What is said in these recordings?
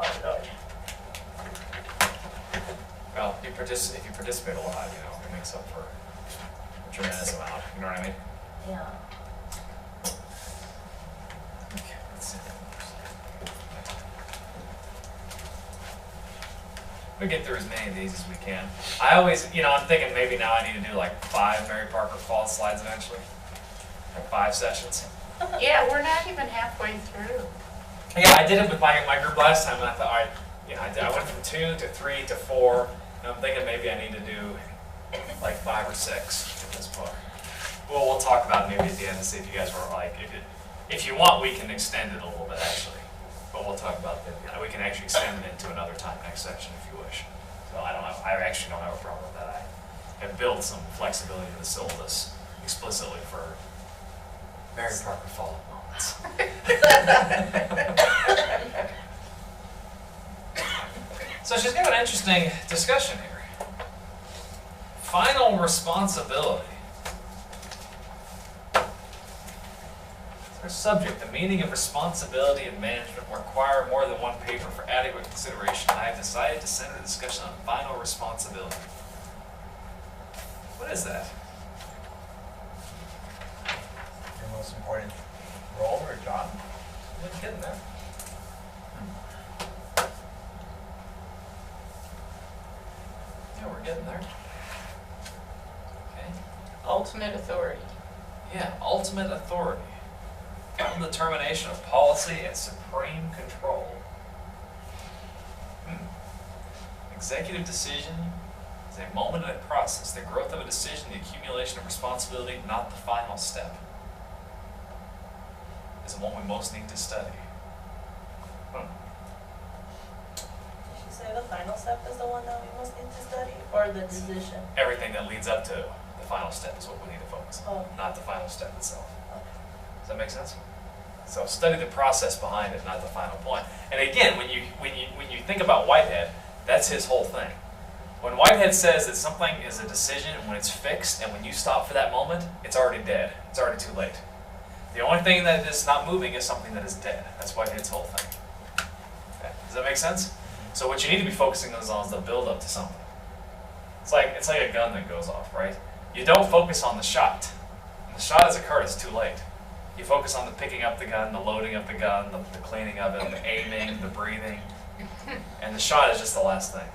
Oh, Lord. Well, if you participate a lot, you know, it makes up for a tremendous amount. You know what I mean? Yeah. Okay, let's see. We get through as many of these as we can. I always, you know, I'm thinking maybe now I need to do like 5 Mary Parker Follett slides eventually. Like 5 sessions. Yeah, we're not even halfway through. Yeah, I did it with my group last time, and I thought, all right, you know, I went from 2 to 3 to 4, and I'm thinking maybe I need to do like 5 or 6 at this point. Well, we'll talk about it maybe at the end and see if you guys were like, if you want, we can extend it a little bit actually. But we'll talk about that. You know, we can actually extend it into another time next section if you wish. So I actually don't have a problem with that. I have built some flexibility in the syllabus explicitly for Mary Parker Follett moments. So she's got an interesting discussion here. Final responsibility. Our subject, the meaning of responsibility and management require more than one paper for adequate consideration. I have decided to center the discussion on final responsibility. What is that? Your most important role or job? We're getting there. Yeah, we're getting there. Okay. Ultimate authority. Yeah, ultimate authority. Final determination of policy and supreme control. Executive decision is a moment in a process. The growth of a decision, the accumulation of responsibility, not the final step, is the one we most need to study. Did she say the final step is the one that we most need to study, or the decision? Everything that leads up to the final step is what we need to focus on, Oh. not the final step itself. Okay. Does that make sense? So study the process behind it, not the final point. And again, when you think about Whitehead, that's his whole thing. When Whitehead says that something is a decision and when it's fixed and when you stop for that moment, it's already dead. It's already too late. The only thing that is not moving is something that is dead. That's Whitehead's whole thing. Okay. Does that make sense? So what you need to be focusing on is the build up to something. It's like a gun that goes off, right? You don't focus on the shot. When the shot has occurred, it's too late. You focus on the picking up the gun, the loading of the gun, the cleaning of it, the aiming, the breathing, and the shot is just the last thing.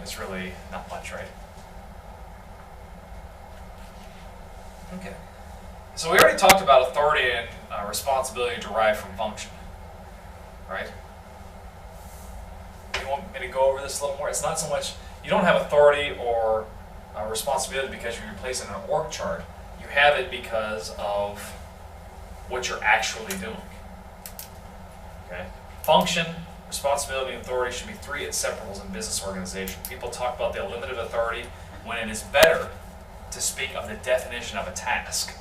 It's really not much, right? Okay. So we already talked about authority and responsibility derived from function, right? You want me to go over this a little more? It's not so much, you don't have authority or responsibility because you're replacing an org chart. You have it because of what you're actually doing. Okay? Function, responsibility, and authority should be 3 inseparables in business organization. People talk about the limited authority when it is better to speak of the definition of a task.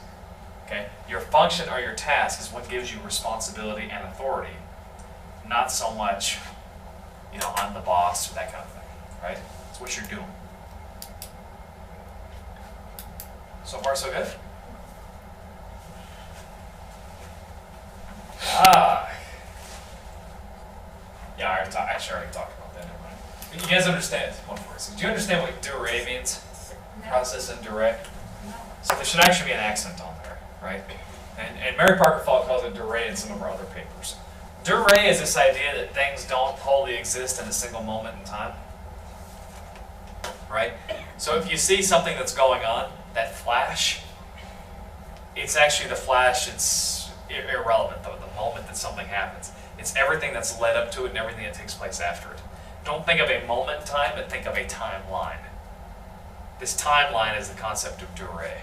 Okay? Your function or your task is what gives you responsibility and authority, not so much, you know, I'm the boss or that kind of thing, right? It's what you're doing. So far, so good? Yeah, I actually already talked about that. Never mind. You guys understand? One more. So, do you understand what DeRay means? No. Process and DeRay. No. So there should actually be an accent on there, right? And Mary Parker Follett calls it DeRay in some of our other papers. DeRay is this idea that things don't wholly exist in a single moment in time, right? So if you see something that's going on, that flash, it's actually the flash. It's irrelevant though. The moment that something happens, it's everything that's led up to it and everything that takes place after it. Don't think of a moment in time, but think of a timeline. This timeline is the concept of DeRay.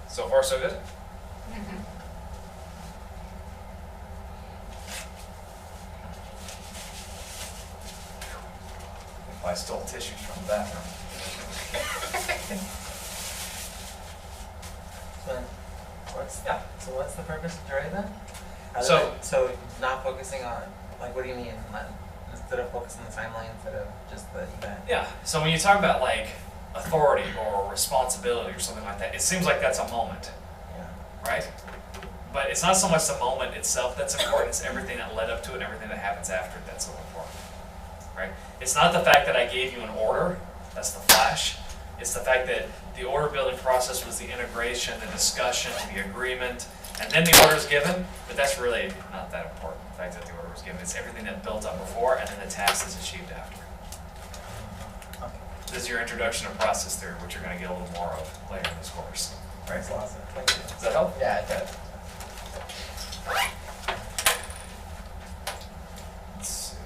So far, so good? Mm-hmm. If I stole tissues from the bathroom. So what's the purpose of DeRay then? So not focusing on, like, what do you mean? Instead of focusing on the timeline, instead of just the event? yeah, so when you talk about like authority or responsibility or something like that, it seems like that's a moment, Yeah. right? But it's not so much the moment itself that's important, it's everything that led up to it and everything that happens after it that's so important, right? It's not the fact that I gave you an order, that's the flash. It's the fact that the order building process was the integration, the discussion, the agreement, and then the order is given, but that's really not that important, the fact that the order was given. It's everything that built up before and then the task is achieved after. Okay. This is your introduction to process theory, which you're going to get a little more of later in this course. Right? Thanks a lot, sir. Thank you. Does that help? Yeah, it does. Let's see.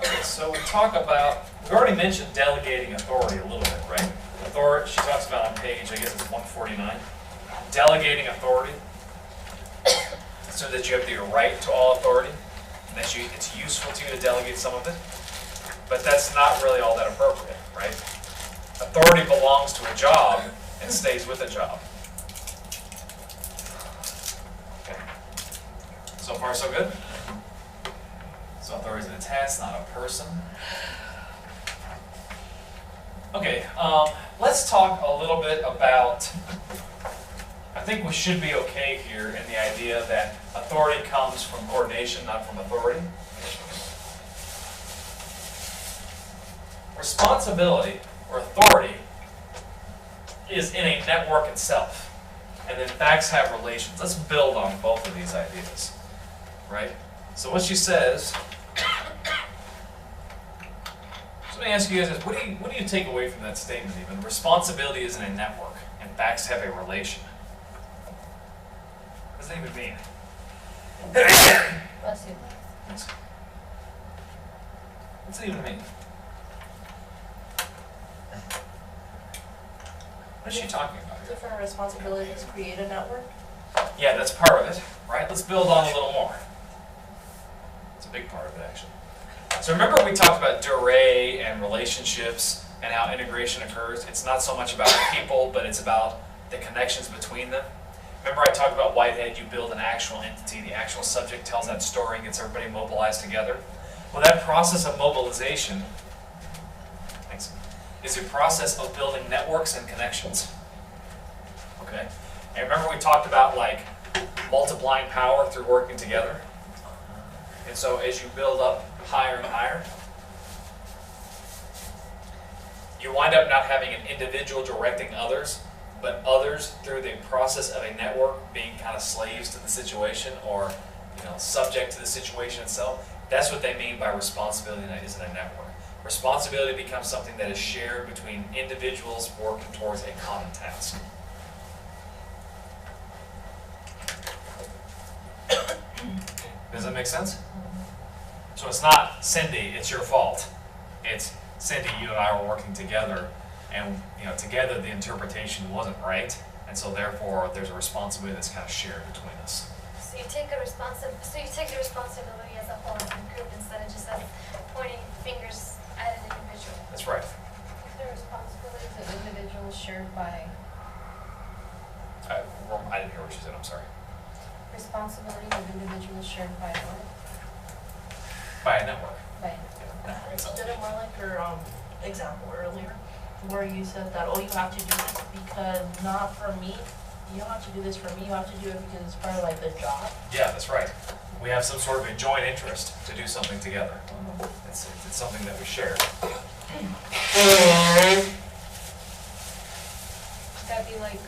Okay, so we talk about, we've already mentioned delegating authority a little bit, right? Authority, she talks about on page, I guess it's 149. Delegating authority, so that you have the right to all authority, and that it's useful to you to delegate some of it. But that's not really all that appropriate, right? Authority belongs to a job and stays with a job. Okay. So far, so good? So authority is a task, not a person. Okay, let's talk a little bit about, I think we should be okay here in the idea that authority comes from coordination, not from authority. Responsibility, or authority, is in a network itself. And then facts have relations. Let's build on both of these ideas, right? So what she says, so let me ask you guys this, what do you take away from that statement even? Responsibility is in a network, and facts have a relation. What does that even mean? Bless you. What's it even mean? What is she talking about here? Different responsibilities create a network. Yeah, that's part of it, right? Let's build on a little more. It's a big part of it, actually. So remember we talked about DeRay and relationships and how integration occurs. It's not so much about people, but it's about the connections between them. Remember I talked about Whitehead, you build an actual entity, the actual subject tells that story and gets everybody mobilized together. Well, that process of mobilization is a process of building networks and connections. Okay? And remember we talked about like multiplying power through working together? And so as you build up higher and higher, you wind up not having an individual directing others, but others through the process of a network being kind of slaves to the situation or subject to the situation itself. That's what they mean by responsibility is in a network. Responsibility becomes something that is shared between individuals working towards a common task. Does that make sense? So it's not Cindy, it's your fault. It's Cindy, you and I were working together, and together the interpretation wasn't right, and so therefore there's a responsibility that's kind of shared between us. So you take the responsibility as a whole as a group instead of just as pointing fingers at an individual. That's right. The responsibilities of individuals shared by I didn't hear what she said, I'm sorry. responsibilities of individuals shared by what? By a network. By You did it more like your example earlier, where you said that, oh, you have to do this because not for me. You don't have to do this for me. You have to do it because it's part of like the job. Yeah, that's right. We have some sort of a joint interest to do something together. It's something that we share. That'd be like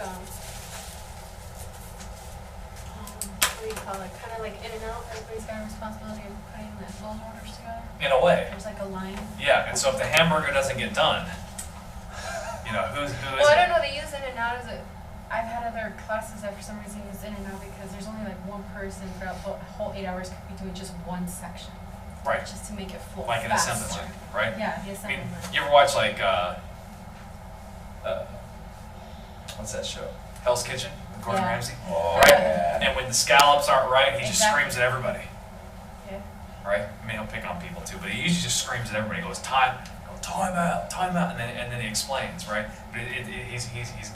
what do you call it? Kind of like in and out. Everybody's got a responsibility of putting those orders together. In a way. There's like a line. Yeah, and so if the hamburger doesn't get done, who is Well, I it? don't know. They use in and out as a. I've had other classes that for some reason use in and out because there's only like one person throughout the whole 8 hours could be doing just one section. Right. Just to make it flow Like an faster. assembly line, right? Yeah, the I assembly mean, line. you ever watch like, what's that show? Hell's Kitchen with Gordon Yeah. Ramsay? Oh, Right? yeah. And when the scallops aren't right, he just Exactly. screams at everybody. Yeah. Right? I mean, he'll pick on people too, but he usually just screams at everybody. He goes, time out, and then he explains, right? But he's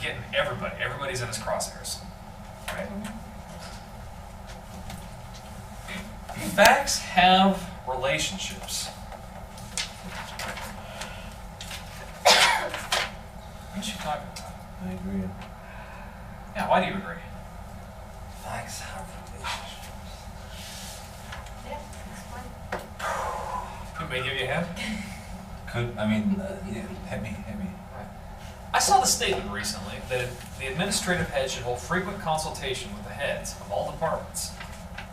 getting everybody. Everybody's in his crosshairs, right? Facts have relationships. What is she talking about? I agree. Yeah, why do you agree? Facts have relationships. Yeah, it's fine. Who may give you a hand? Yeah, hit me. I saw the statement recently that the administrative head should hold frequent consultation with the heads of all departments,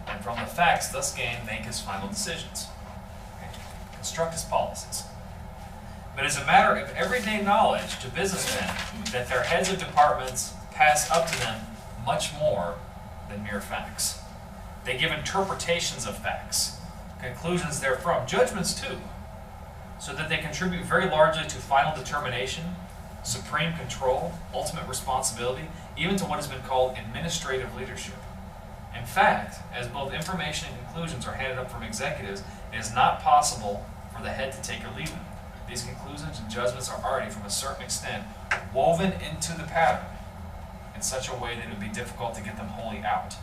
and from the facts thus gained, make his final decisions. Construct his policies. But it's a matter of everyday knowledge to businessmen that their heads of departments pass up to them much more than mere facts. They give interpretations of facts, conclusions therefrom, judgments too, so that they contribute very largely to final determination, supreme control, ultimate responsibility, even to what has been called administrative leadership. In fact, as both information and conclusions are handed up from executives, it is not possible for the head to take or leave them. These conclusions and judgments are already, from a certain extent, woven into the pattern in such a way that it would be difficult to get them wholly out.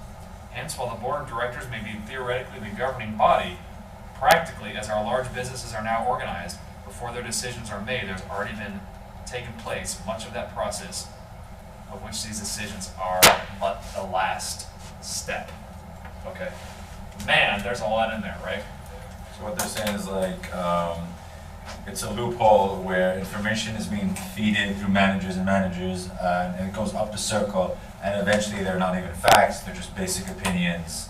Hence, while the board of directors may be theoretically the governing body, practically, as our large businesses are now organized, before their decisions are made, there's already been taken place much of that process, of which these decisions are but the last step. Okay. Man, there's a lot in there, right? So what they're saying is like, it's a loophole where information is being fed through managers, and it goes up the circle, and eventually they're not even facts, they're just basic opinions.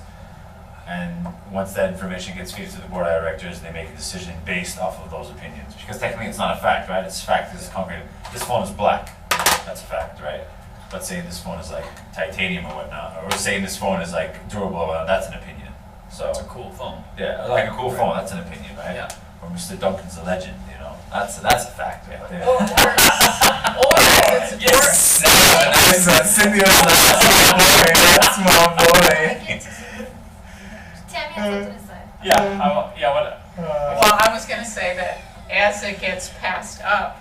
And once that information gets fed to the board of directors, they make a decision based off of those opinions. Because technically it's not a fact, right? It's fact is concrete. This phone is black, that's a fact, right? But saying this phone is like titanium or whatnot, or saying this phone is like durable, that's an opinion. So It's a cool phone. yeah, like a cool phone, that's an opinion, right? Yeah. Or Mr. Duncan's a legend, you know. That's a fact right there. Or it's Yes! Cindy was like, that's my boy. Tammy has something to say. Well, I was gonna say that as it gets passed up,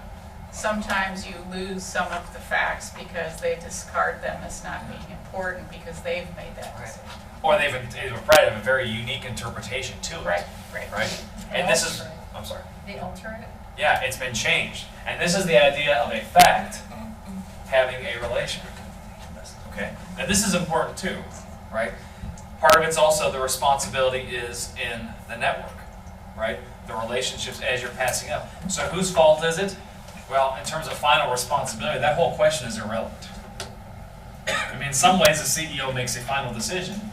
sometimes you lose some of the facts because they discard them as not being important because they've made that decision. Or they've probably have a very unique interpretation to it. Right. And this is, I'm sorry. They alter it. Yeah, it's been changed. And this is the idea of a fact having a relation. Okay? Now this is important too, right? Part of it's also the responsibility is in the network, right? The relationships as you're passing up. So whose fault is it? Well, in terms of final responsibility, that whole question is irrelevant. I mean, in some ways the CEO makes a final decision,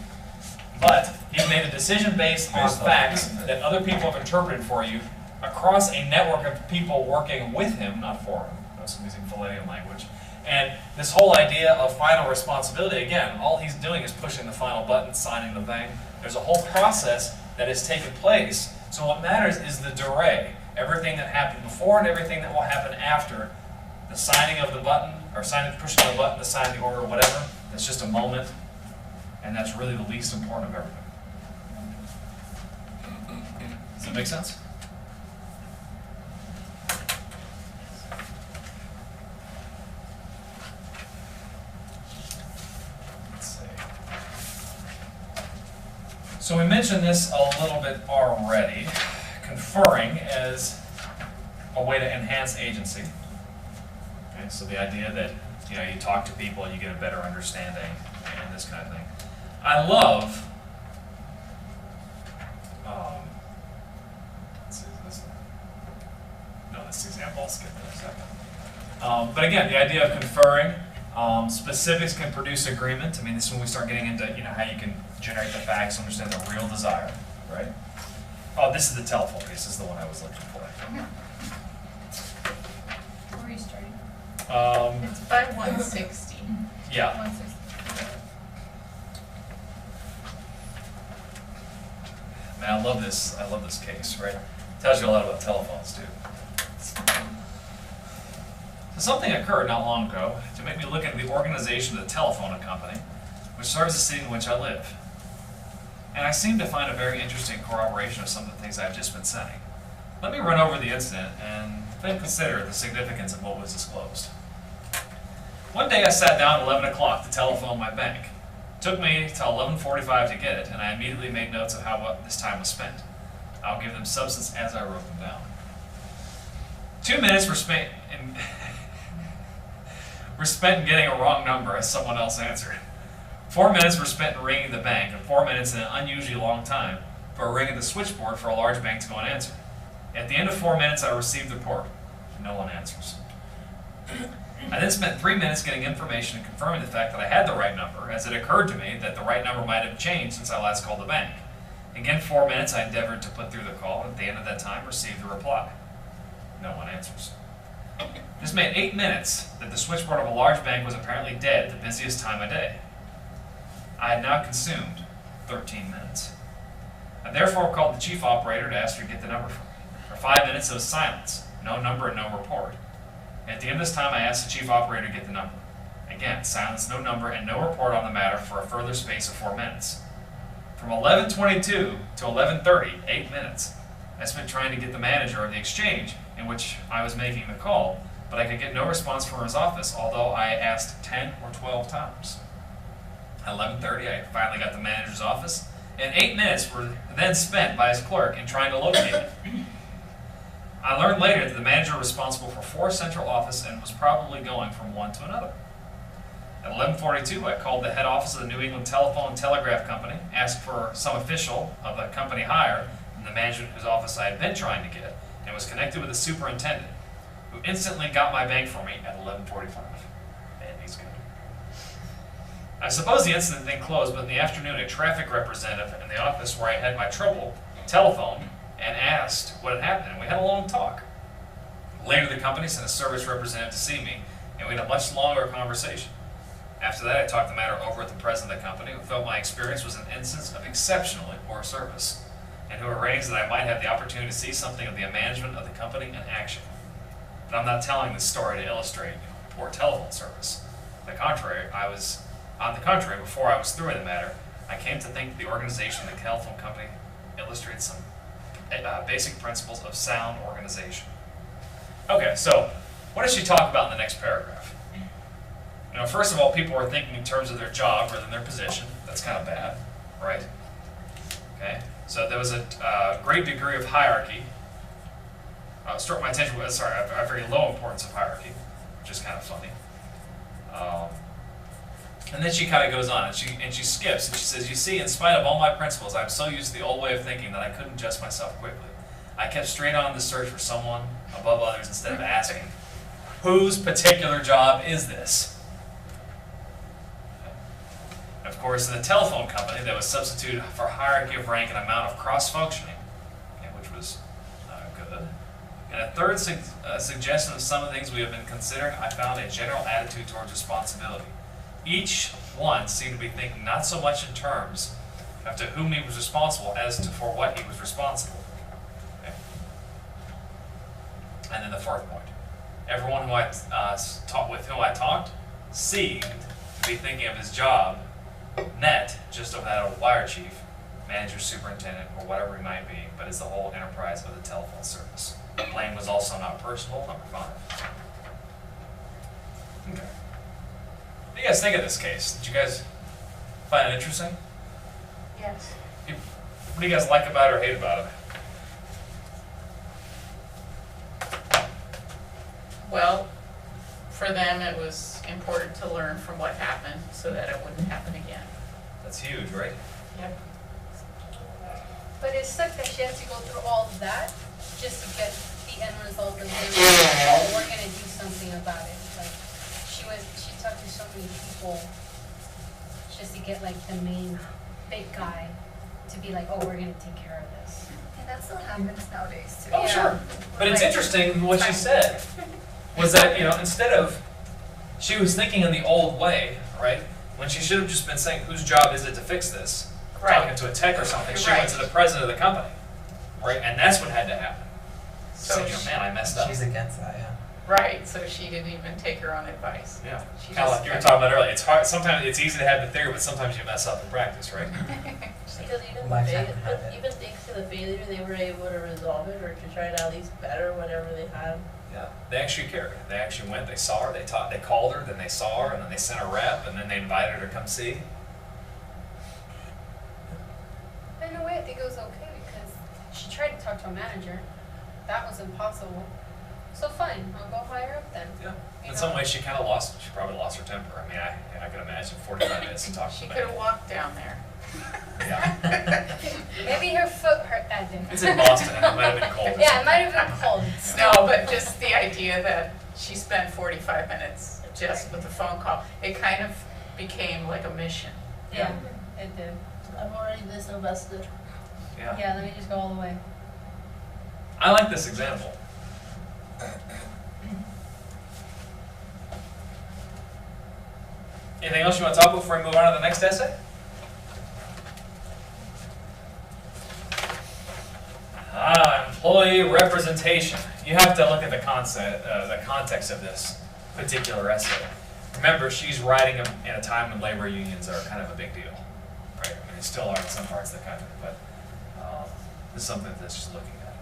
but he's made a decision based on facts that other people have interpreted for you across a network of people working with him, not for him. Notice I'm using Follett language. And this whole idea of final responsibility, again, all he's doing is pushing the final button, signing the thing. There's a whole process that has taken place. So what matters is the DeRay, everything that happened before and everything that will happen after the signing of the button, or pushing the button to sign the order or whatever. That's just a moment, and that's really the least important of everything. Does that make sense? Let's see. So we mentioned this a little bit already, conferring as a way to enhance agency. Okay, so the idea that you talk to people and you get a better understanding and this kind of thing. I love. Let's see, is this? No, this example. I'll skip it in a second. But again, the idea of conferring. Specifics can produce agreement. I mean, this is when we start getting into how you can generate the facts, understand the real desire, right? Oh, this is the telephone piece. This is the one I was looking for. Where are you starting? It's by 160. Yeah. 160. Man, I love this. I love this case, right? Tells you a lot about telephones too. So something occurred not long ago to make me look into the organization of the telephone company, which serves the city in which I live. And I seem to find a very interesting corroboration of some of the things I've just been saying. Let me run over the incident and then consider the significance of what was disclosed. One day I sat down at 11 o'clock to telephone my bank. It took me till 11:45 to get it, and I immediately made notes of how this time was spent. I'll give them substance as I wrote them down. 2 minutes were spent in were spent in getting a wrong number as someone else answered. 4 minutes were spent in ringing the bank, and 4 minutes in an unusually long time for ringing the switchboard for a large bank to go and answer. At the end of 4 minutes, I received the report. No one answers. I then spent 3 minutes getting information and confirming the fact that I had the right number, as it occurred to me that the right number might have changed since I last called the bank. Again, 4 minutes I endeavored to put through the call, and at the end of that time received the reply. No one answers. This made 8 minutes that the switchboard of a large bank was apparently dead at the busiest time of day. I had now consumed 13 minutes. I therefore called the chief operator to ask her to get the number for me. For 5 minutes there was silence, no number and no report. At the end of this time I asked the chief operator to get the number. Again, silence, no number, and no report on the matter for a further space of 4 minutes. From 11:22 to 11:30, 8 minutes, I spent trying to get the manager of the exchange in which I was making the call, but I could get no response from his office, although I asked 10 or 12 times. At 11:30, I finally got the manager's office, and 8 minutes were then spent by his clerk in trying to locate it. I learned later that the manager was responsible for 4 central offices and was probably going from one to another. At 11:42, I called the head office of the New England Telephone and Telegraph Company, asked for some official of the company higher than the manager whose office I had been trying to get, and was connected with the superintendent, who instantly got my bank for me at 11:45. Man, he's good. I suppose the incident then closed, but in the afternoon, a traffic representative in the office where I had my trouble telephoned and asked what had happened, and we had a long talk. Later, the company sent a service representative to see me, and we had a much longer conversation. After that, I talked the matter over with the president of the company, who felt my experience was an instance of exceptionally poor service, and who arranged that I might have the opportunity to see something of the management of the company in action. But I'm not telling this story to illustrate poor telephone service. On the contrary, before I was through with the matter, I came to think that the organization of the telephone company illustrates some basic principles of sound organization. Okay, so what does she talk about in the next paragraph? You know, first of all, people are thinking in terms of their job rather than their position. That's kind of bad, right? Okay, so there was a great degree of hierarchy. Struck my attention with, a very low importance of hierarchy, which is kind of funny. And then she kind of goes on, and she skips, and she says, "You see, in spite of all my principles, I'm so used to the old way of thinking that I couldn't adjust myself quickly. I kept straight on the search for someone above others instead of asking, whose particular job is this?" Of course, in the telephone company, that was substituted for hierarchy of rank and amount of cross-functioning, which was good. And a third suggestion of some of the things we have been considering, I found a general attitude towards responsibility. Each one seemed to be thinking not so much in terms of to whom he was responsible as to for what he was responsible. Okay. And then the fourth point. Everyone who with whom I talked seemed to be thinking of his job net just of that of a wire chief, manager, superintendent, or whatever he might be, but as the whole enterprise of the telephone service. Blame was also not personal, number 5. Okay. What do you guys think of this case? Did you guys find it interesting? Yes. What do you guys like about it or hate about it? Well, for them, it was important to learn from what happened so that it wouldn't happen again. That's huge, right? Yep. But it sucks that she had to go through all of that just to get the end result of oh, we're gonna do something about it. Like she talked to so many people just to get like the main big guy to be like, oh, we're gonna take care of this. And that still happens nowadays too. Oh, sure. But it's interesting what she said was that, you know, instead of, she was thinking in the old way, right? When she should have just been saying, whose job is it to fix this? Right. Talking to a tech or something, she Right. went to the president of the company, right? And that's what had to happen. So So, you know, man, I messed up. She's against that, yeah. Right, so she didn't even take her own advice. Yeah, She kind of just like you were talking about earlier. It's hard. Sometimes it's easy to have the theory, but sometimes you mess up in practice, right? Because even Lifetime habit. even thanks to the failure, they were able to resolve it or to try to at least better whatever they had. Yeah, they actually cared. They actually went. They saw her. They called her. Then they saw her, and then they sent a rep, and then they invited her to come see. But in a way, I think it was okay because she tried to talk to a manager. That was impossible. So fine, I'll go higher up then. Yeah. You In some know, ways, she probably lost her temper. I mean, I can imagine 45 minutes to talk to She me. could have walked down there. Yeah. Maybe her foot hurt that day. It's in Boston, and it might have been cold. or Yeah, it might something. have been cold. No, but just the idea that she spent 45 minutes just with a phone call, it kind of became like a mission. Yeah, it did. I've already disinvested. Yeah. Yeah, let me just go all the way. I like this example. Anything else you want to talk about before we move on to the next essay? Employee representation. You have to look at the context of this particular essay. Remember, she's writing them in a time when labor unions are kind of a big deal, right? I mean, they still are in some parts of the country, but this is something that she's looking at.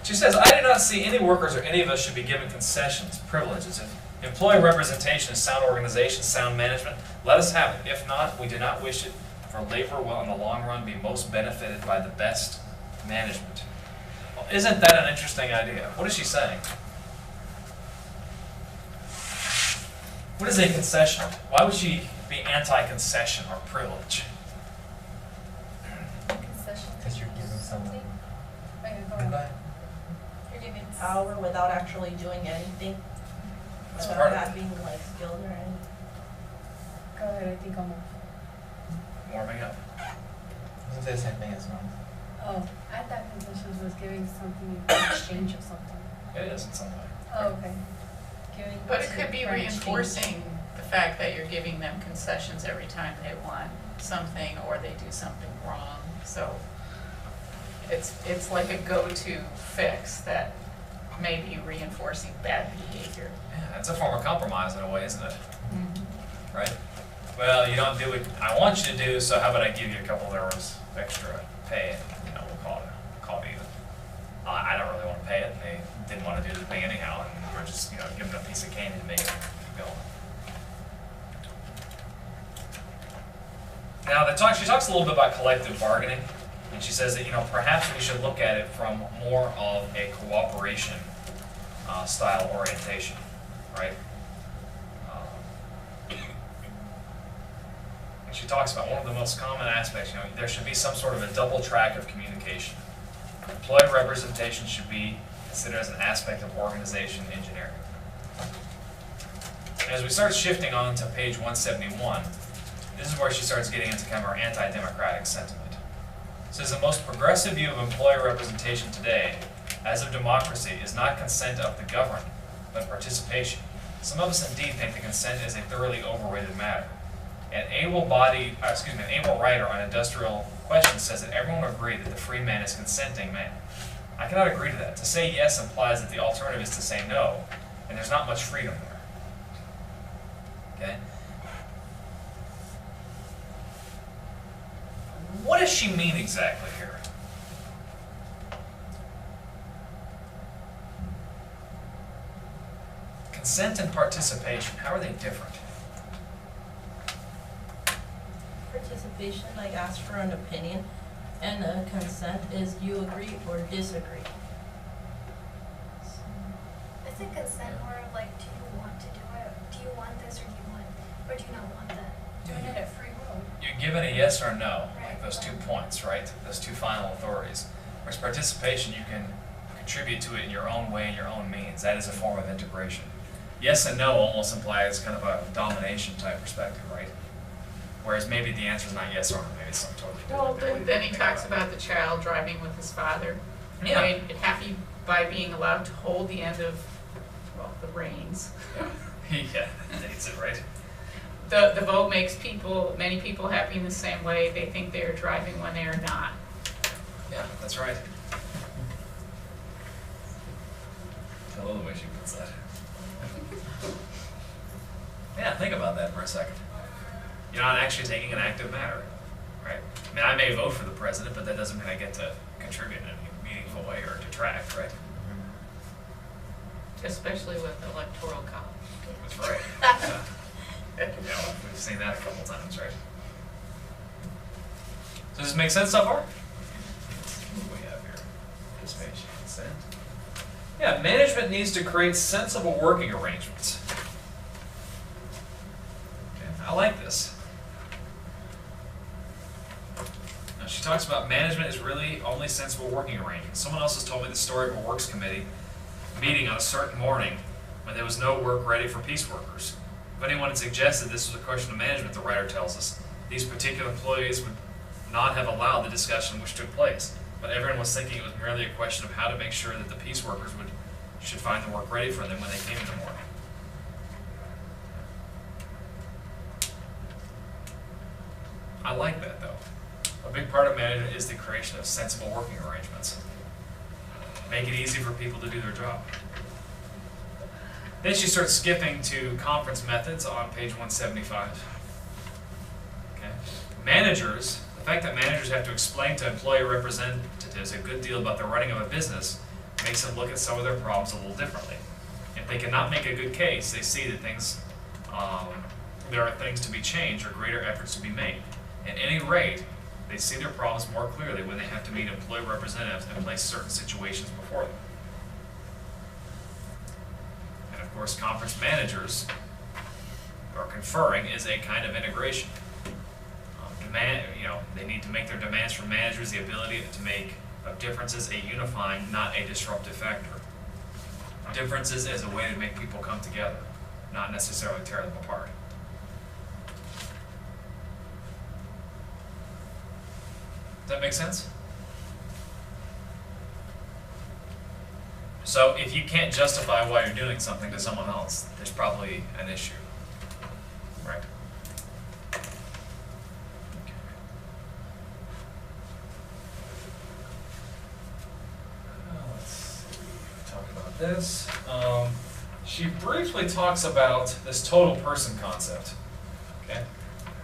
She says, I do not see any workers or any of us should be given concessions, privileges. If employee representation is sound organization, sound management, let us have it. If not, we do not wish it, for labor will in the long run be most benefited by the best management. Well, isn't that an interesting idea? What is she saying? What is a concession? Why would she be anti-concession or privilege? Concession. Because you're giving someone. Okay, go Go ahead. ahead. You're giving power without actually doing anything. That's Without part of not being like skilled or anything. Go ahead, I think I'm. warming up. I was gonna say the same thing as well. Oh, I thought concessions was giving something in exchange of something. It is in some way. Oh, okay. Giving. But it could be for an exchange. reinforcing the fact that you're giving them concessions every time they want something or they do something wrong. So it's like a go-to fix that may be reinforcing bad behavior. Yeah, it's a form of compromise in a way, isn't it? Right? Well, you don't do what I want you to do, so how about I give you a couple of hours extra pay, and we'll call it even. I don't really want to pay it, and they didn't want to do the thing anyhow, and we're just giving them a piece of candy to make it keep going. Now, she talks a little bit about collective bargaining, and she says that perhaps we should look at it from more of a cooperation style orientation, right? And she talks about one of the most common aspects, there should be some sort of a double track of communication. Employee representation should be considered as an aspect of organization engineering. And as we start shifting on to page 171, this is where she starts getting into kind of our anti-democratic sentiment. It says the most progressive view of employee representation today, as of democracy, is not consent of the governed, but participation. Some of us indeed think that consent is a thoroughly overrated matter. An able writer on industrial questions says that everyone will agree that the free man is consenting man. I cannot agree to that. To say yes implies that the alternative is to say no, and there's not much freedom there. Okay? What does she mean exactly here? Consent and participation, how are they different? Participation, like ask for an opinion, and consent is you agree or disagree. I think consent more of like, do you want to do it? Do you want this or do you not want that? Doing it at free will. You're given a yes or no, like Right. those 2 points, right? Those 2 final authorities. Whereas participation, you can contribute to it in your own way and your own means. That is a form of integration. Yes and no almost implies kind of a domination type perspective, right? Whereas maybe the answer is not yes or no, maybe it's something totally different. Well, then he talks about the child driving with his father. Yeah. I mean, happy by being allowed to hold the end of, well, the reins. Yeah, that's it, right? The vote makes many people happy in the same way. They think they are driving when they are not. Yeah, that's right. I love the way she puts that. Yeah, think about that for a second. You're not actually taking an active matter, right? I mean, I may vote for the president, but that doesn't mean I get to contribute in a meaningful way or detract, right? Especially with electoral college. That's right. Yeah, we've seen that a couple times, right? So does this make sense so far? What do we have here? Participation, consent. Yeah, management needs to create sensible working arrangements. Okay, I like this. Now, she talks about management is really only sensible working arrangements. Someone else has told me the story of a works committee meeting on a certain morning when there was no work ready for peace workers. If anyone had suggested this was a question of management, the writer tells us, these particular employees would not have allowed the discussion which took place. But everyone was thinking it was merely a question of how to make sure that the peace workers should find the work ready for them when they came in the morning. I like that though. A big part of management is the creation of sensible working arrangements. Make it easy for people to do their job. Then she starts skipping to conference methods on page 175. Okay. Managers, the fact that managers have to explain to employee representatives a good deal about the running of a business makes them look at some of their problems a little differently. If they cannot make a good case, they see that there are things to be changed or greater efforts to be made. At any rate, they see their problems more clearly when they have to meet employee representatives and place certain situations before them. And of course, conference managers or conferring is a kind of integration. They need to make their demands from managers the ability to make of differences a unifying, not a disruptive factor. Differences as a way to make people come together, not necessarily tear them apart. Does that make sense? So if you can't justify why you're doing something to someone else, there's probably an issue, right? Let's see, talk about this. She briefly talks about this total person concept. Okay,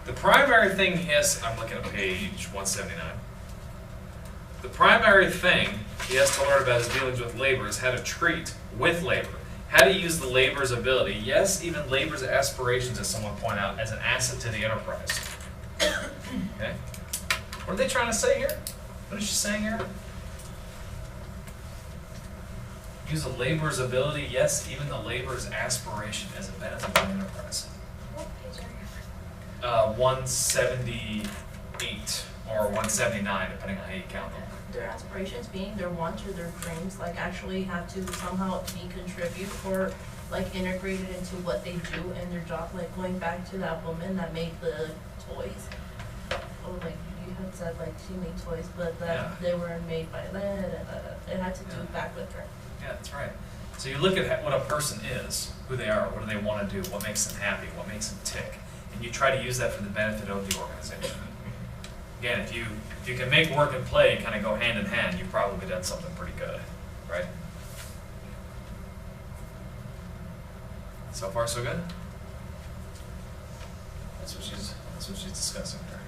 the primary thing he has. I'm looking at page 179. The primary thing he has to learn about his dealings with labor is how to treat with labor, how to use the labor's ability, yes, even labor's aspirations, as someone pointed out, as an asset to the enterprise. Okay, what are they trying to say here? What is she saying here? Use the labor's ability, yes, even the labor's aspiration as a benefit to the enterprise. What page are you on? 178 or 179, depending on how you count them. Their aspirations being their wants or their dreams, like actually have to somehow contribute or like integrated into what they do in their job. Like going back to that woman that made the toys. Oh, like you had said, like she made toys, but that they were made by lead, and it had to do back with her. Yeah, that's right. So you look at what a person is, who they are, what do they want to do, what makes them happy, what makes them tick, and you try to use that for the benefit of the organization. Again, if you can make work and play kind of go hand in hand, you've probably done something pretty good, right? So far, so good. That's what she's discussing here.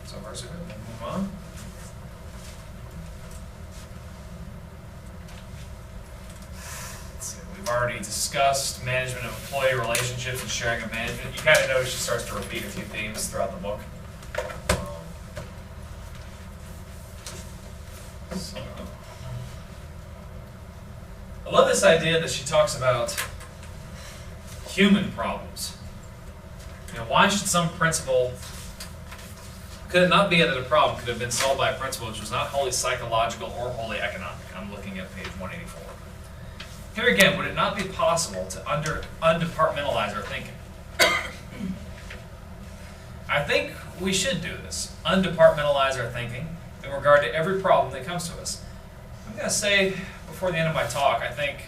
So far, so good. Move on. We've already discussed management of employee relationships and sharing of management. You kind of notice she starts to repeat a few themes throughout the book. I love this idea that she talks about human problems. Why should some principle, could it not be that a problem could have been solved by a principle which was not wholly psychological or wholly economic? I'm looking at page 184. Here again, would it not be possible to undecompartmentalize our thinking? I think we should do this. Undecompartmentalize our thinking in regard to every problem that comes to us. I'm going to say, before the end of my talk, I think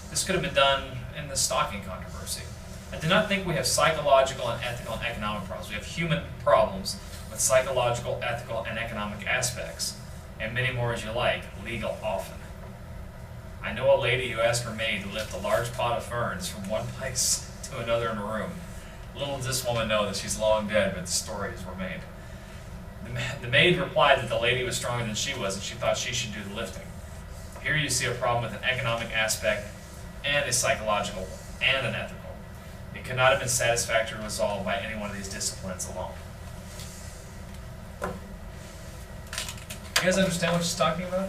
this could have been done in the stocking controversy. I do not think we have psychological and ethical and economic problems. We have human problems with psychological, ethical, and economic aspects, and many more as you like, legal often. I know a lady who asked her maid to lift a large pot of ferns from one place to another in a room. Little does this woman know that she's long dead, but the story has remained. The maid replied that the lady was stronger than she was and she thought she should do the lifting. Here you see a problem with an economic aspect and a psychological and an ethical. It could not have been satisfactorily resolved by any one of these disciplines alone. You guys understand what she's talking about?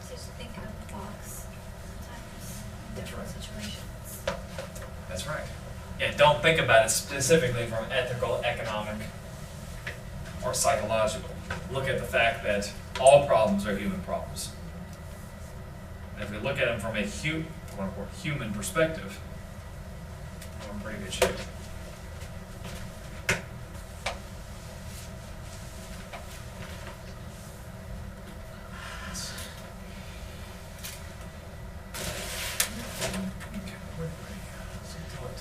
Just thinking of the box sometimes in That's different right. situations. That's right. Yeah, don't think about it specifically from ethical, economic, or psychological. Look at the fact that all problems are human problems. And if we look at them from a human perspective, we're in pretty good shape.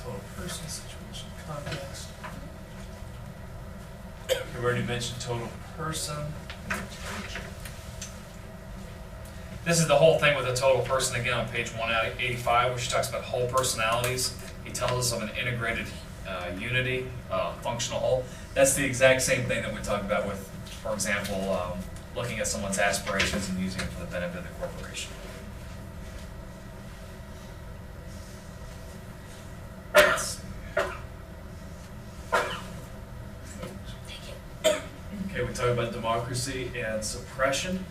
Total person, situation, context. We already mentioned total person. This is the whole thing with a total person again on page 185, where she talks about whole personalities. He tells us of an integrated unity, functional whole. That's the exact same thing that we talk about with, for example, looking at someone's aspirations and using it for the benefit of the corporation. Let's see. Okay, we talk about democracy and suppression.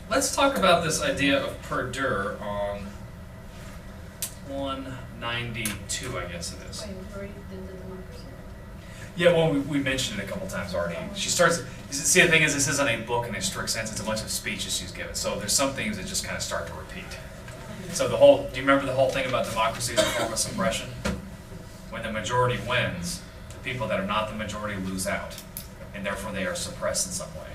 Let's talk about this idea of perdure on 192, I guess it is. Wait, we already did the democracy? Yeah, well, we mentioned it a couple times already. She starts, see, the thing is, this isn't a book in a strict sense, it's a bunch of speeches she's given. So there's some things that just kind of start to repeat. So do you remember the whole thing about democracy as a form of suppression? When the majority wins, the people that are not the majority lose out, and therefore they are suppressed in some way.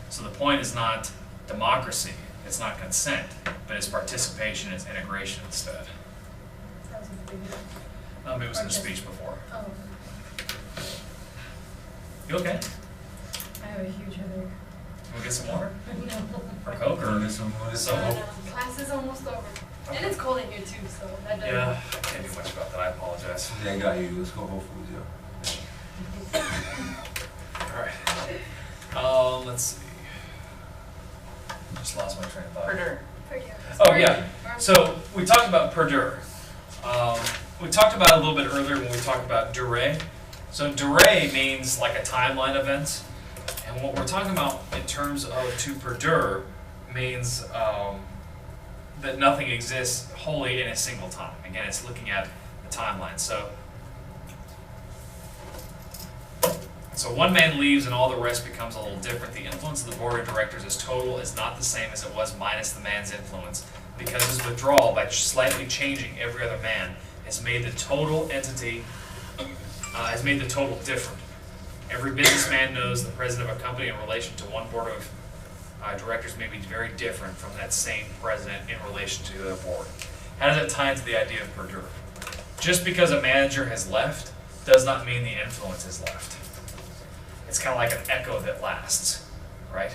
So the point is not democracy, it's not consent, but it's participation, it's integration instead. That was a big one. It was in a speech before. Oh, You okay? I have a huge headache. We'll get some water? No. Or Coke? Or No, class is almost over. And it's cold in here too, so that doesn't. Yeah, I can't do much about that, I apologize. Yeah, I got you. Let's go Whole Foods, yeah. Alright. Let's see. Just lost my train of thought. Perdure. Pretty Oh, yeah. So we talked about perdure. We talked about it a little bit earlier when we talked about DeRay. So DeRay means like a timeline event. And what we're talking about in terms of to perdure means that nothing exists wholly in a single time. Again, it's looking at the timeline. So one man leaves and all the rest becomes a little different. The influence of the board of directors as total is not the same as it was minus the man's influence, because his withdrawal by slightly changing every other man has made the total entity, has made the total different. Every businessman knows the president of a company in relation to one board of directors may be very different from that same president in relation to the other board. How does that tie into the idea of perdure? Just because a manager has left does not mean the influence has left. It's kind of like an echo that lasts, right? I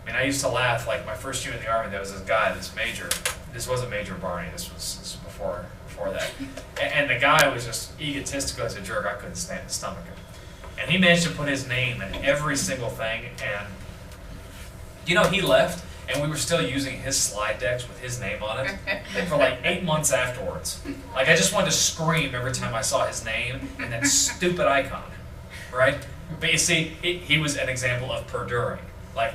mean, I used to laugh, like my first year in the Army, there was this guy, this major, this wasn't Major Barney, this was before that. And the guy was just egotistical as a jerk, I couldn't stand his stomach. And he managed to put his name in every single thing, and you know, he left, and we were still using his slide decks with his name on it for like 8 months afterwards. Like, I just wanted to scream every time I saw his name and that stupid icon, right? But you see, he was an example of perduring. Like,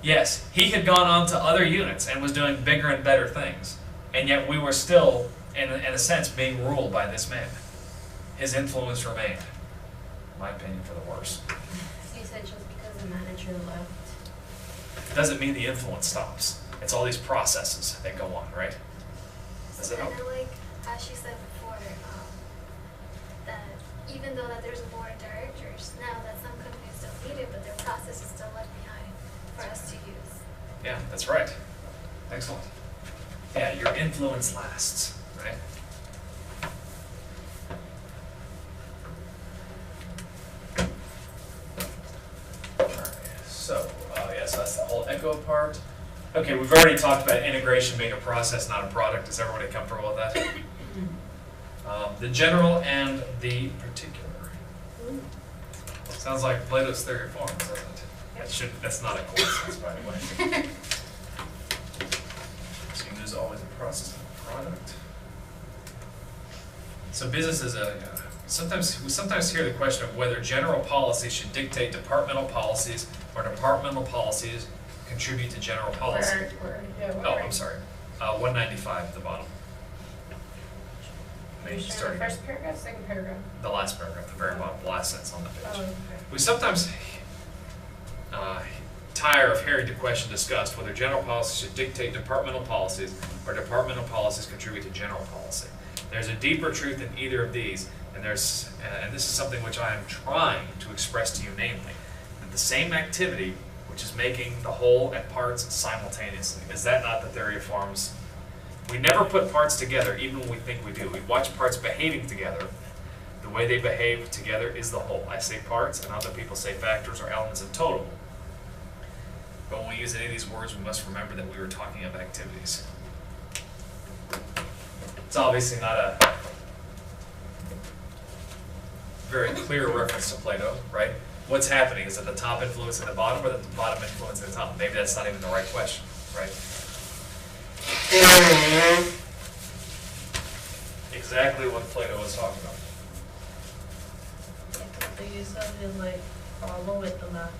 yes, he had gone on to other units and was doing bigger and better things, and yet we were still, in a sense, being ruled by this man. His influence remained, in my opinion, for the worse. So you said just because the manager left. It doesn't mean the influence stops. It's all these processes that go on, right? Does So it help? kind of like how she said before, that even though that there's a board of directors, now that some companies don't need it, but their process is still left behind for us to use. Yeah, that's right. Excellent. Yeah, your influence lasts, right? Alright, so, so that's the whole echo part. Okay, we've already talked about integration being a process, not a product. Is everybody comfortable with that? The general and the particular. Sounds like Plato's theory of forms, doesn't it? That's not a coincidence, by the way. So there's always a process of product. So business is we sometimes hear the question of whether general policy should dictate departmental policies or departmental policies contribute to general policy. Oh, I'm sorry. 195 at the bottom. Maybe start again. First paragraph, second paragraph. The last paragraph, the very bottom, the last sentence on the page. Oh, okay. We sometimes tire of hearing the question discussed whether general policy should dictate departmental policies or departmental policies contribute to general policy. There's a deeper truth in either of these, and this is something which I am trying to express to you, namely, that the same activity which is making the whole and parts simultaneously. Is that not the theory of forms? We never put parts together, even when we think we do. We watch parts behaving together. The way they behave together is the whole. I say parts, and other people say factors or elements of total. But when we use any of these words, we must remember that we were talking of activities. It's obviously not a very clear reference to Plato, right? What's happening? Is it the top influence at the bottom or the bottom influence at the top? Maybe that's not even the right question, right? Exactly what Plato was talking about. They used to like follow with the math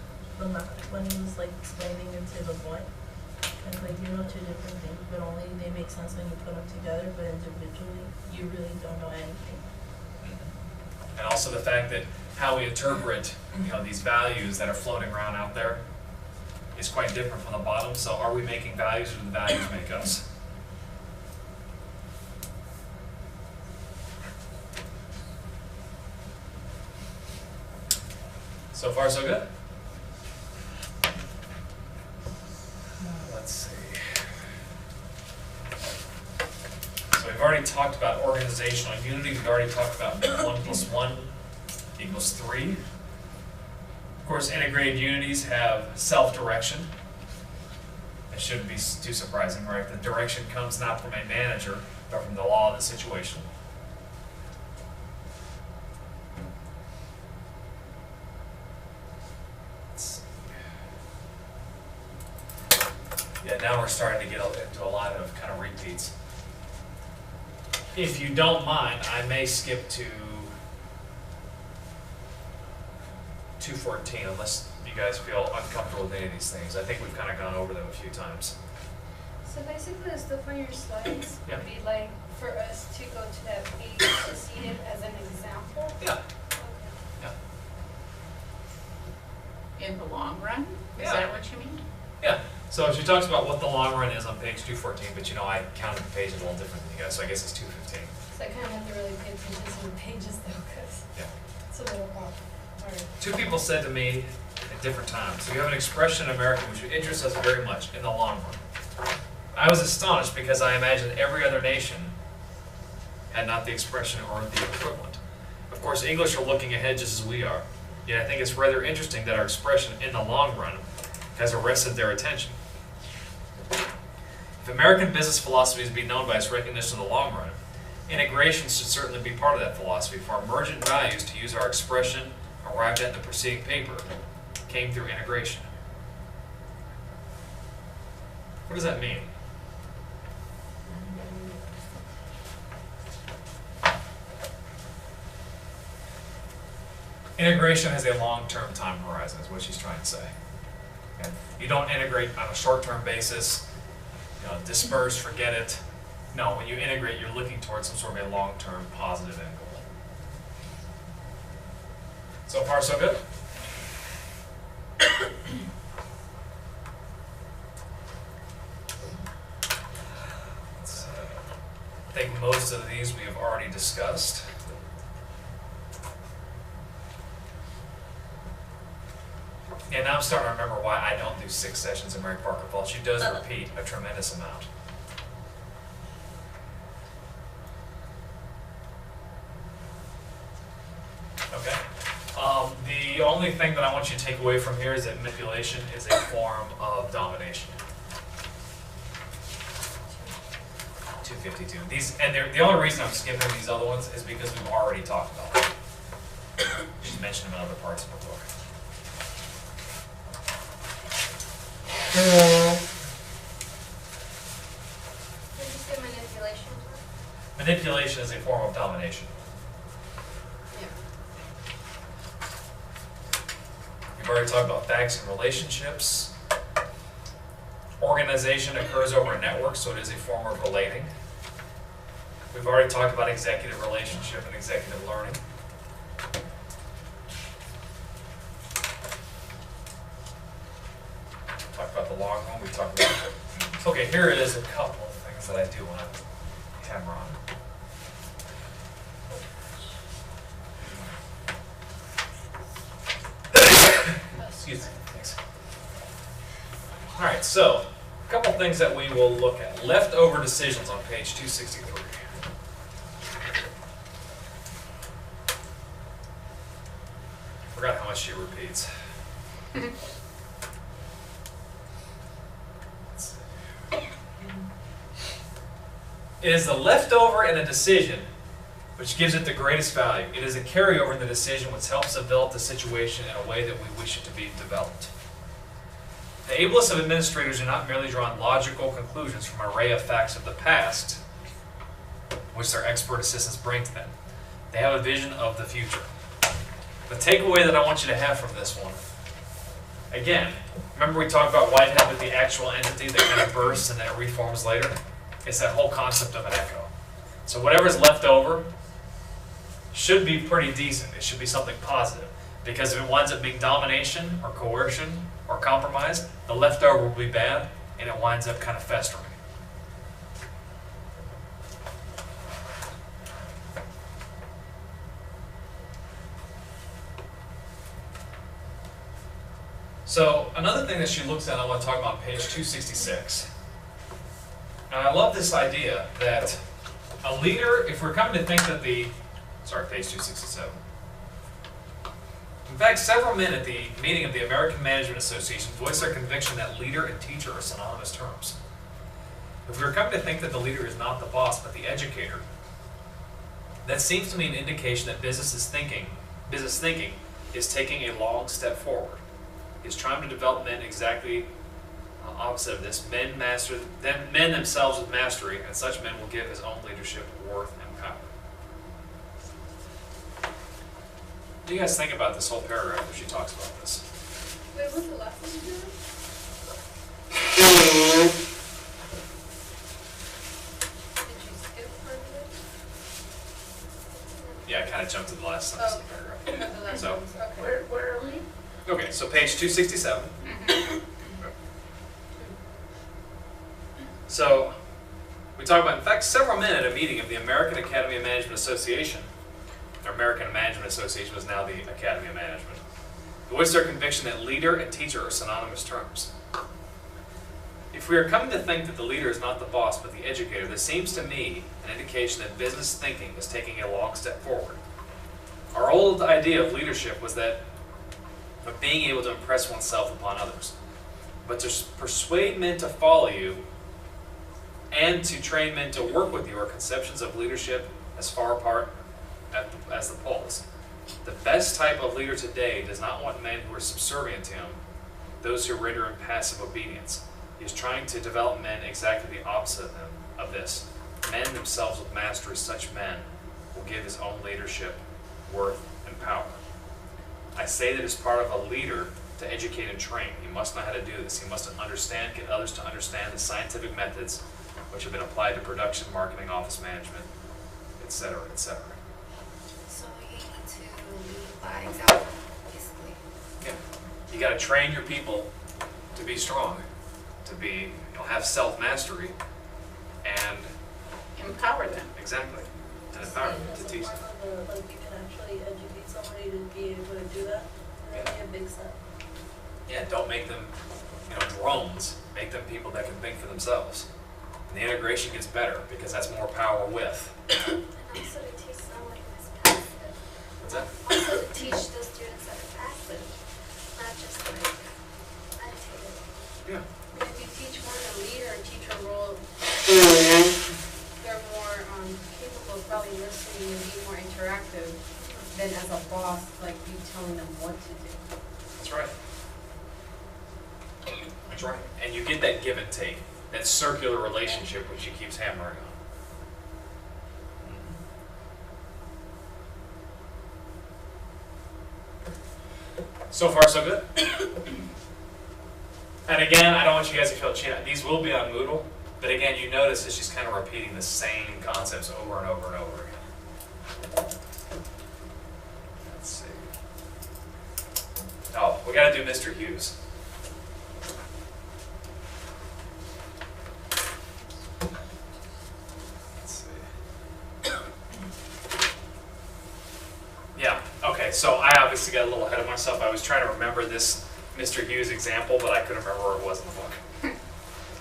when he was like explaining it to the boy. And like, you know, two different things, but only they make sense when you put them together, but individually, you really don't know anything. And also the fact that how we interpret, these values that are floating around out there is quite different from the bottom. So are we making values or do the values make us? So far, so good? Let's see. So we've already talked about organizational unity. We've already talked about 1 + 1 = 3. Of course, integrated unities have self-direction. It shouldn't be too surprising, right? The direction comes not from a manager, but from the law of the situation. Yeah, now we're starting to get into a lot of kind of repeats. If you don't mind, I may skip to 214 unless you guys feel uncomfortable with any of these things. I think we've kind of gone over them a few times. So basically the stuff on your slides Yeah. would be like for us to go to that page to see it as an example? Yeah. Okay. Yeah. In the long run? Is Yeah. that what you mean? Yeah. So she talks about what the long run is on page 214, but I counted the pages a little different than you guys, so I guess it's 215. So I kind of have to really pay attention to the pages though, because Yeah. it's a little off. All right. Two people said to me at different times, so you have an expression in American which interests us very much in the long run. I was astonished because I imagined every other nation had not the expression or the equivalent. Of course, English are looking ahead just as we are. Yet I think it's rather interesting that our expression in the long run has arrested their attention. If American business philosophy is to be known by its recognition of the long run, integration should certainly be part of that philosophy, for emergent values, to use our expression arrived at in the preceding paper, came through integration. What does that mean? Integration has a long-term time horizon, is what she's trying to say. Okay? You don't integrate on a short-term basis, disperse, forget it. No, when you integrate, you're looking towards some sort of a long-term positive end goal. So far, so good? I think most of these we have already discussed. And now I'm starting to remember why I don't do 6 sessions in Mary Parker Fall. She does repeat a tremendous amount. Okay. The only thing that I want you to take away from here is that manipulation is a form of domination. 252. The only reason I'm skipping these other ones is because we've already talked about them. She's mentioned them in other parts of the book. Just a minute. manipulation is a form of domination. Yeah. We've already talked about facts and relationships. Organization occurs over a network, so it is a form of relating. We've already talked about executive relationship and executive learning. Talked about the long run, we talked about it. Okay, here it is, a couple of things that I do want to hammer on. Excuse me, thanks. All right, so a couple things that we will look at. Leftover decisions on page 263. Forgot how much she repeats. It is the leftover in a decision which gives it the greatest value. It is a carryover in the decision which helps develop the situation in a way that we wish it to be developed. The ablest of administrators do not merely draw logical conclusions from an array of facts of the past, which their expert assistants bring to them. They have a vision of the future. The takeaway that I want you to have from this one, again, remember we talked about Whitehead with the actual entity that kind of bursts and then it reforms later? It's that whole concept of an echo. So whatever's left over should be pretty decent. It should be something positive. Because if it winds up being domination or coercion or compromise, the leftover will be bad and it winds up kind of festering. So another thing that she looks at, I want to talk about on page 266. And I love this idea that a leader, if we're coming to think that page 267. In fact, several men at the meeting of the American Management Association voiced their conviction that leader and teacher are synonymous terms. If we were coming to think that the leader is not the boss, but the educator, that seems to me an indication that business thinking is taking a long step forward. It's trying to develop men exactly opposite of this. Men themselves with mastery, and such men will give his own leadership worth and power. What do you guys think about this whole paragraph where she talks about this? Wait, what's the last one you did? Did you skip part of it? Yeah, I kind of jumped to the last sentence of the paragraph. The last So- one's- okay. Where are we? Okay, so page 267. So, we talk about, in fact, several men at a meeting of the American Academy of Management Association, or American Management Association was now the Academy of Management, voiced their conviction that leader and teacher are synonymous terms. If we are coming to think that the leader is not the boss but the educator, this seems to me an indication that business thinking is taking a long step forward. Our old idea of leadership was that of being able to impress oneself upon others. But to persuade men to follow you and to train men to work with you are conceptions of leadership as far apart as the poles. The best type of leader today does not want men who are subservient to him, those who render in passive obedience. He is trying to develop men exactly the opposite of this. Men themselves with mastery, such men will give his own leadership worth and power. I say that as part of a leader to educate and train. He must know how to do this. He must understand, get others to understand the scientific methods which have been applied to production, marketing, office management, etc., etc. So you need to lead by example, basically. Yeah. You got to train your people to be strong, to be, have self-mastery, and Empower them. exactly, and empower them to teach them. Like you can actually educate somebody to be able to do that. That'd be a big step. Yeah, don't make them, drones. Make them people that can think for themselves. And the integration gets better because that's more power with. And also to teach someone who is passive. What's that? Also to teach the students that are passive, not just like agitated. Yeah. If you teach more the leader or teacher role, they're more capable of probably listening and being more interactive than as a boss, like you telling them what to do. That's right. That's right. And you get that give and take, that circular relationship which he keeps hammering on. So far, so good. And again, I don't want you guys to feel cheated. These will be on Moodle, but again, you notice that she's kind of repeating the same concepts over and over and over again. Let's see. Oh, we got to do Mr. Hughes. Let's see. Yeah, okay, so I obviously got a little ahead of myself. I was trying to remember this Mr. Hughes example, but I couldn't remember where it was in the book.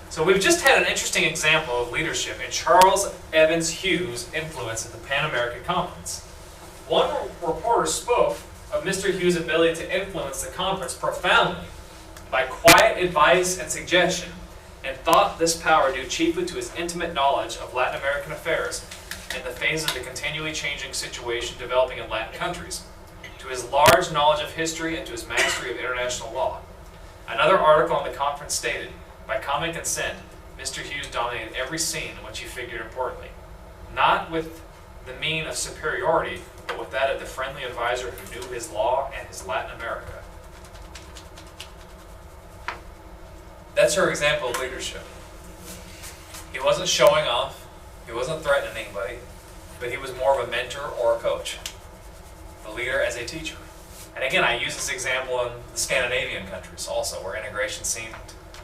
So we've just had an interesting example of leadership in Charles Evans Hughes' influence at the Pan American Conference. One reporter spoke of Mr. Hughes' ability to influence the conference profoundly by quiet advice and suggestion, and thought this power due chiefly to his intimate knowledge of Latin American affairs in the phase of the continually changing situation developing in Latin countries, to his large knowledge of history, and to his mastery of international law. Another article on the conference stated, by common consent, Mr. Hughes dominated every scene in which he figured importantly, not with the mien of superiority, but with that of the friendly advisor who knew his law and his Latin America. That's her example of leadership. He wasn't showing off, he wasn't threatening anybody, but he was more of a mentor or a coach. The leader as a teacher. And again, I use this example in the Scandinavian countries also, where integration seemed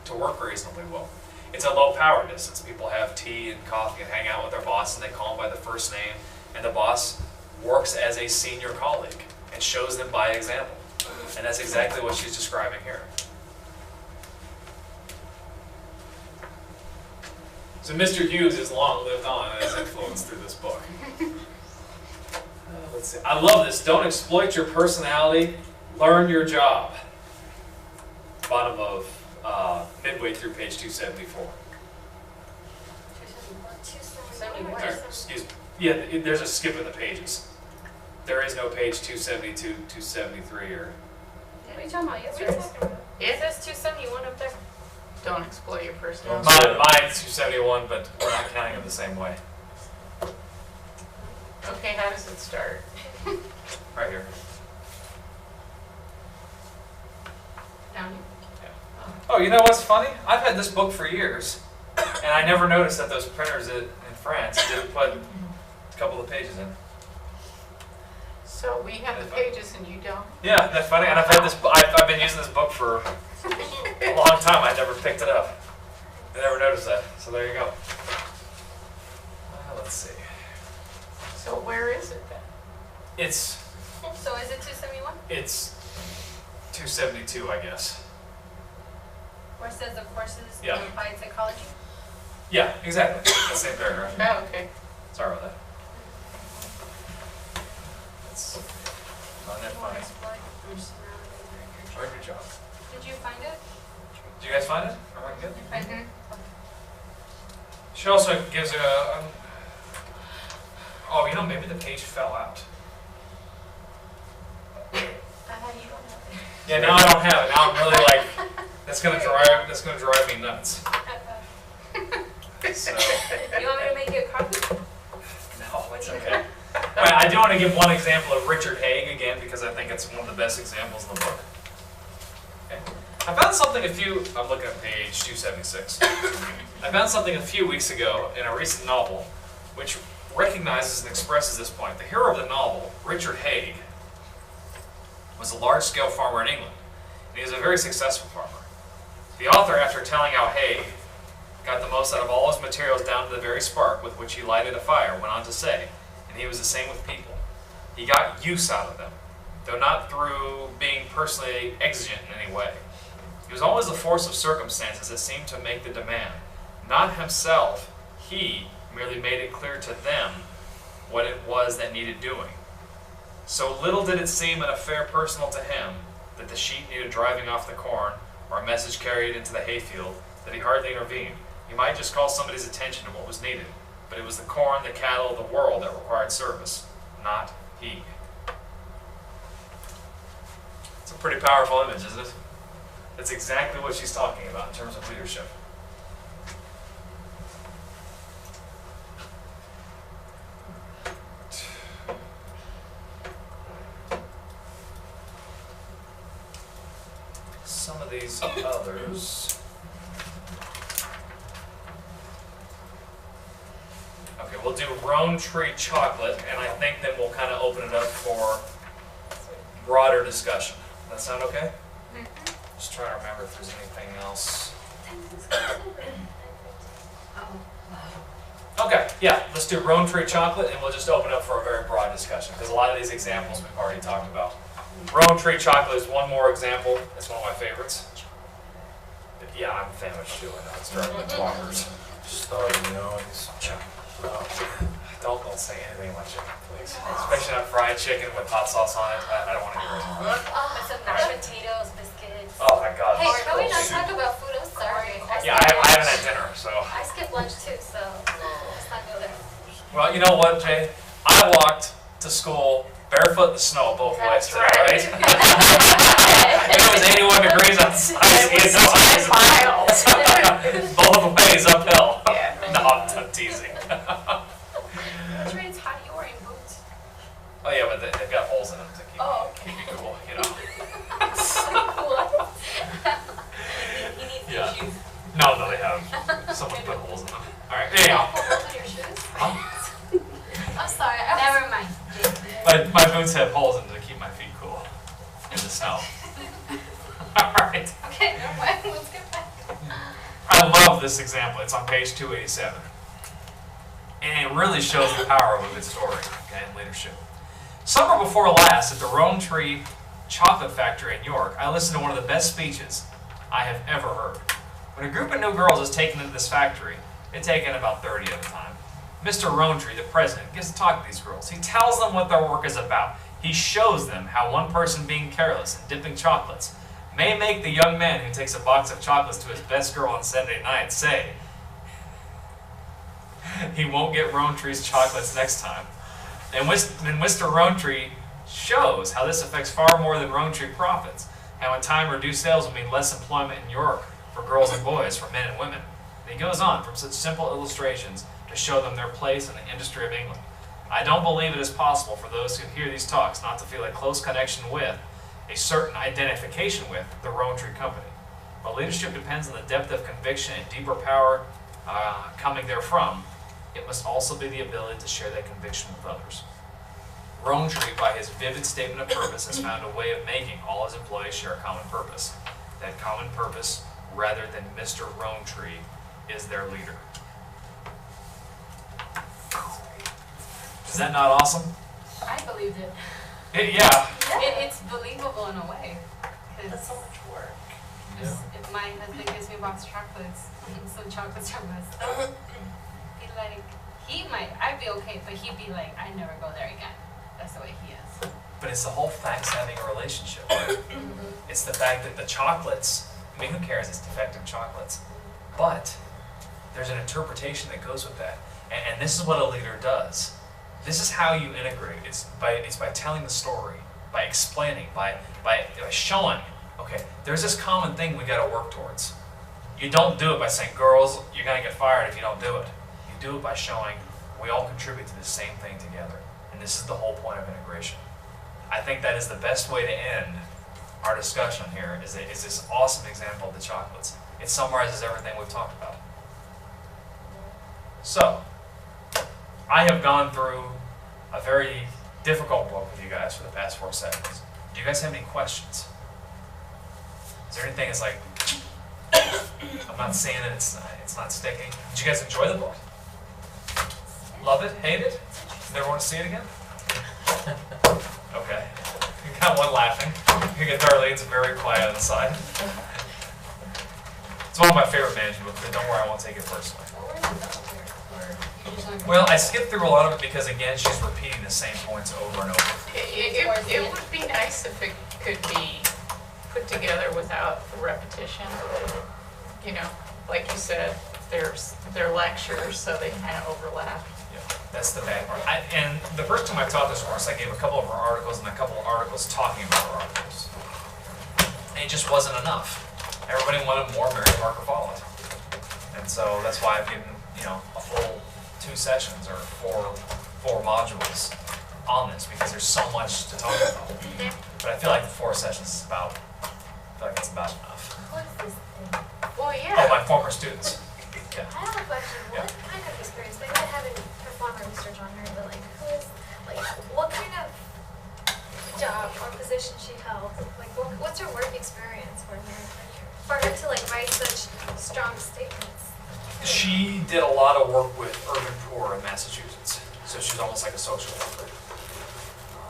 to work reasonably well. It's a low power distance. People have tea and coffee and hang out with their boss, and they call him by the first name, and the boss works as a senior colleague and shows them by example. And that's exactly what she's describing here. So Mr. Hughes has long lived on and has influenced through this book. Let's see. I love this. Don't exploit your personality. Learn your job. Bottom of midway through page 274. 71. Or, excuse me. Yeah, there's a skip in the pages. There is no page 272, 273, or... What are you talking about? Yes, there is. It says 271 up there. Don't exploit your personality. Mine's 271, but we're not counting it the same way. Okay, how does it start? Right here. Down here. Oh, you know what's funny? I've had this book for years, and I never noticed that those printers in France didn't put a couple of pages in. So we have the pages and you don't? Yeah, that's funny. And I've had this. I've been using this book for a long time. I never picked it up. I never noticed that. So there you go. Let's see. So where is it then? It's So is it 271? 272, I guess. Where it says the courses Yeah. in applied psychology? Yeah, exactly. The same paragraph. Oh, okay. Sorry about that. It's not that funny. Very good job. Did you find it? Did you guys find it? Am I good? Mm-hmm. She also gives oh, you know, maybe the page fell out. You don't have it. Yeah, now I don't have it. Now I'm really like, that's gonna drive me nuts. So, You want me to make you a copy? no, it's okay. Well, I do want to give one example of Richard Haig again, because I think it's one of the best examples in the book. Okay. I found something I'm looking at page 276. I found something a few weeks ago in a recent novel, which recognizes and expresses this point. The hero of the novel, Richard Haig, was a large-scale farmer in England, and he was a very successful farmer. The author, after telling how Haig got the most out of all his materials down to the very spark with which he lighted a fire, went on to say, and he was the same with people. He got use out of them, though not through being personally exigent in any way. He was always the force of circumstances that seemed to make the demand. Not himself, he merely made it clear to them what it was that needed doing. So little did it seem an affair personal to him that the sheep needed driving off the corn, or a message carried into the hayfield, that he hardly intervened. He might just call somebody's attention to what was needed, but it was the corn, the cattle, the world that required service, not he. It's a pretty powerful image, isn't it? That's exactly what she's talking about in terms of leadership. some of these others. Okay, we'll do Roan Tree chocolate, and I think then we'll kind of open it up for broader discussion. That sound okay? Just trying to remember if there's anything else. Okay, yeah, let's do Roan Tree chocolate, and we'll just open up for a very broad discussion, because a lot of these examples we've already talked about. Roan Tree chocolate is one more example. It's one of my favorites. But yeah, I'm a fan of it too. I know it's starting with walkers. Starting noise. Don't say anything about chicken, please. Especially not fried chicken with hot sauce on it. I don't want to hear it. With some mashed potatoes, biscuits. Oh my god. Hey, can we not talk about food? I'm sorry. Yeah, I haven't had dinner, so. I skipped lunch too, so let's not go there. Well, you know what, Jay? I walked to school barefoot in the snow both ways today, right? If it was 81 degrees outside, it's miles. Both ways uphill. Yeah. No, I'm teasing. Trey, it's hot. You're wearing boots. Oh yeah, but they've got holes in them to keep, Oh, keep you cool, you know. What? He needs new Yeah. shoes. No, they haven't. Someone put holes in them. All right, anyhow. Holes in your shoes? I'm sorry. Never mind. My boots have holes in them to keep my feet cool in the snow. All right. Okay, never mind. Let's get back. I love this example. It's on page 287. And it really shows the power of a good story, okay, in leadership. Summer before last at the Roan Tree Chocolate Factory in York, I listened to one of the best speeches I have ever heard. When a group of new girls is taken into this factory, they take in about 30 at a time. Mr. Roan Tree, the president, gives a talk to these girls. He tells them what their work is about. He shows them how one person being careless and dipping chocolates may make the young man who takes a box of chocolates to his best girl on Saturday night say he won't get Roan Tree's chocolates next time. And Mr. Roan Tree shows how this affects far more than Roan Tree profits, how in time reduced sales will mean less employment in York for girls and boys, for men and women. And he goes on from such simple illustrations to show them their place in the industry of England. I don't believe it is possible for those who hear these talks not to feel a close connection with, a certain identification with, the Roan Tree Company. While leadership depends on the depth of conviction and deeper power coming therefrom, it must also be the ability to share that conviction with others. Roan Tree, by his vivid statement of purpose, has found a way of making all his employees share a common purpose. That common purpose, rather than Mr. Roan Tree, is their leader. Is that not awesome? I believed it. Yeah. It's believable in a way. That's so much work. If my husband gives me a box of chocolates, some chocolates from us, be like, I'd be okay, but he'd be like, I never go there again. That's the way he is. But it's the whole fact of having a relationship. Right? It's the fact that the chocolates, I mean, who cares? It's defective chocolates. But there's an interpretation that goes with that. And this is what a leader does. This is how you integrate. It's by telling the story, by explaining, by showing, okay, there's this common thing we got to work towards. You don't do it by saying, girls, you're going to get fired if you don't do it. You do it by showing we all contribute to the same thing together. And this is the whole point of integration. I think that is the best way to end our discussion here, is this awesome example of the chocolates. It summarizes everything we've talked about. So, I have gone through a very difficult book with you guys for the past 4 sessions. Do you guys have any questions? Is there anything that's like, I'm not saying that it's not sticking. Did you guys enjoy the book? Love it? Hate it? Never want to see it again? Okay. You got one laughing. You get Darlene's very quiet on the side. It's one of my favorite management books, but don't worry, I won't take it personally. Well, I skipped through a lot of it because, again, she's repeating the same points over and over. It would be nice if it could be put together without the repetition. You know, like you said, they're lectures, so they kind of overlap. Yeah, that's the bad part. And the first time I taught this course, I gave a couple of our articles and a couple of articles talking about our articles. And it just wasn't enough. Everybody wanted more Mary Parker Follett. And so that's why I've given, a full 2 sessions or four modules on this, because there's so much to talk about. But I feel like 4 sessions is about, I feel like it's about enough. What's this thing? Well, Oh, yeah. my former students. Yeah. I have a question. Yeah. What kind of experience? Maybe I haven't performed my research on her, but like, who is, like, what kind of job or position she held? Like, what's her work experience for her to like write such strong statements? She did a lot of work with urban poor in Massachusetts, so she's almost like a social worker.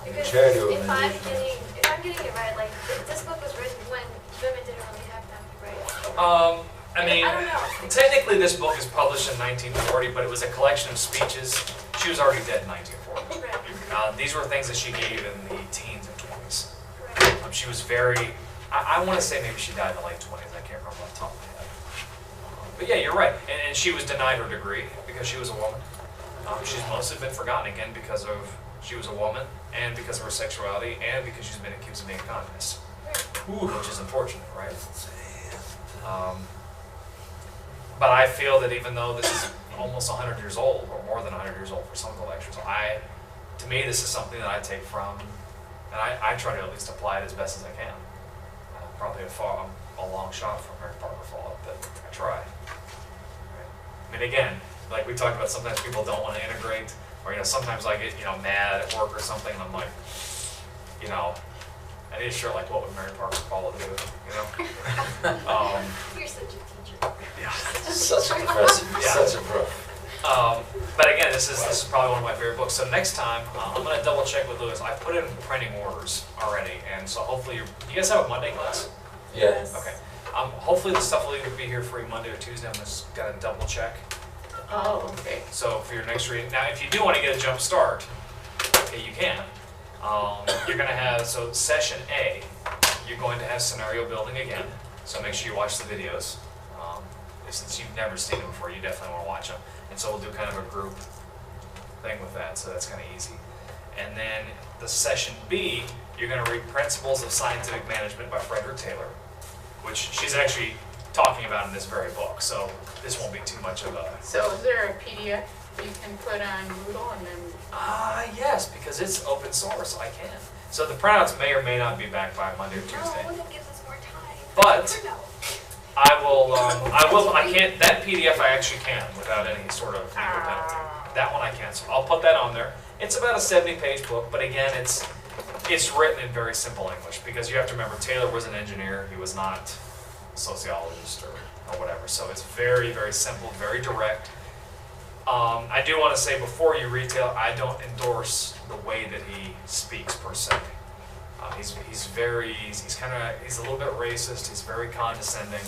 Because charity if I'm organization. getting it right, like this book was written when women didn't really have that right. I mean, I don't know. technically this book is published in 1940, but it was a collection of speeches. She was already dead in 1940. Right. These were things that she gave in the teens and 20s. Right. She was very, I want to say maybe she died in the late 20s, I can't remember off the top of my head. But yeah, you're right, and she was denied her degree because she was a woman. She's mostly been forgotten again because of, she was a woman, and because of her sexuality, and because she's been accused of being a communist. Which is unfortunate, right? But I feel that even though this is almost 100 years old, or more than 100 years old for some of the lectures, to me this is something that I take from, and I try to at least apply it as best as I can. Probably a long shot from Mary Parker Follett, but I try. I mean, again, like we talked about, sometimes people don't want to integrate, or sometimes I get mad at work or something, and I'm like, I need a shirt like, what would Mary Parker Follett do? You're such a teacher. Yeah. Such a professor, Yeah. such a pro. But again, this is probably one of my favorite books. So next time, I'm going to double check with Lewis. I put in printing orders already, and so hopefully you guys have a Monday class? Yeah. Okay. Hopefully the stuff will either be here for you Monday or Tuesday. I'm just going to double check. Oh, okay. So for your next reading, now if you do want to get a jump start, okay, you can. You're going to have, so session A, you're going to have scenario building again. So make sure you watch the videos. Since you've never seen them before, you definitely want to watch them. And so we'll do kind of a group thing with that, so that's kind of easy. And then the session B, you're going to read Principles of Scientific Management by Frederick Taylor, which she's actually talking about in this very book. So this won't be too much of a... So is there a PDF you can put on Moodle and then? Yes, because it's open source, I can. So the printouts may or may not be back by Monday or Tuesday. No, that gives us more time. But No. I can't, that PDF I actually can without any sort of legal penalty. That one I can, so I'll put that on there. It's about a 70-page book, but again, it's written in very simple English, because you have to remember, Taylor was an engineer, he was not a sociologist or whatever, so it's very, very simple, very direct. I do want to say, before you read Taylor, I don't endorse the way that he speaks per se. He's a little bit racist, he's very condescending.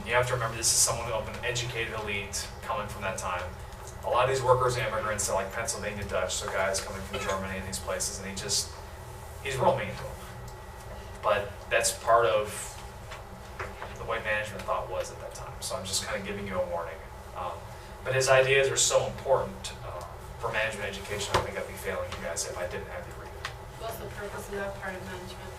You have to remember, this is someone of an educated elite coming from that time. A lot of these workers and immigrants are like Pennsylvania Dutch, so guys coming from Germany and these places, and he's real mean to them. But that's part of the way management thought was at that time, so I'm just kind of giving you a warning. But his ideas are so important for management education, I think I'd be failing you guys if I didn't have you read it. What's the purpose of that part of management?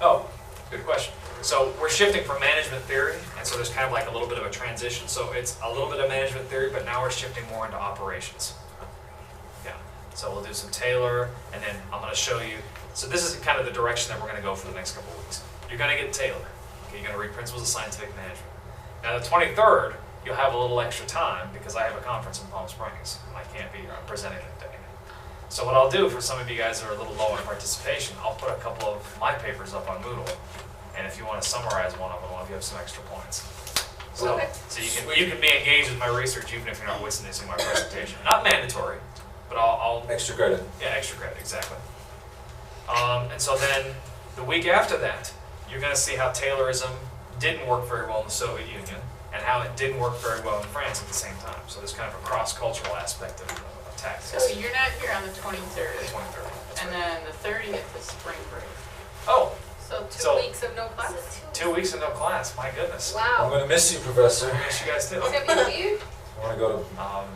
Oh, good question. So we're shifting from management theory, and so there's kind of like a little bit of a transition. So it's a little bit of management theory, but now we're shifting more into operations. Yeah. So we'll do some Taylor, and then I'm going to show you. So this is kind of the direction that we're going to go for the next couple of weeks. You're going to get Taylor. Okay, you're going to read Principles of Scientific Management. Now the 23rd, you'll have a little extra time because I have a conference in Palm Springs, and I can't be here. I'm presenting that day. So what I'll do, for some of you guys that are a little low in participation, I'll put a couple of my papers up on Moodle, and if you want to summarize one of them, I'll give you some extra points. So, Okay. so you can be engaged with my research even if you're not witnessing my presentation. Not mandatory, but I'll Extra credit. yeah, extra credit, exactly. And so then the week after that, you're going to see how Taylorism didn't work very well in the Soviet Union, and how it didn't work very well in France at the same time. So there's kind of a cross-cultural aspect of tactics. So you're not here on the 23rd, The 23rd. That's and right. then the 30th is spring break. Oh, So two So- weeks of no class? 2 weeks and no class. My goodness. I'm Wow. gonna miss you, Professor. I miss you guys too. It's gonna be weird. I wanna go to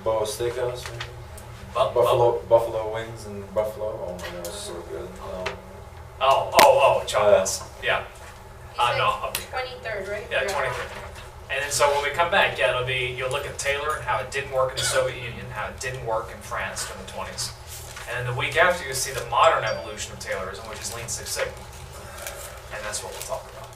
Boa Steakhouse, maybe? Buffalo wings and Buffalo. Oh my gosh, so good. Chocolates. Yeah. You No, said I'll be 23rd, right? Yeah, You're 23rd. And then so when we come back, yeah, you'll look at Taylor and how it didn't work in the Soviet Union, how it didn't work in France during the 20s. And then the week after, you'll see the modern evolution of Taylorism, which is Lean Six Sigma. And that's what we'll talk about.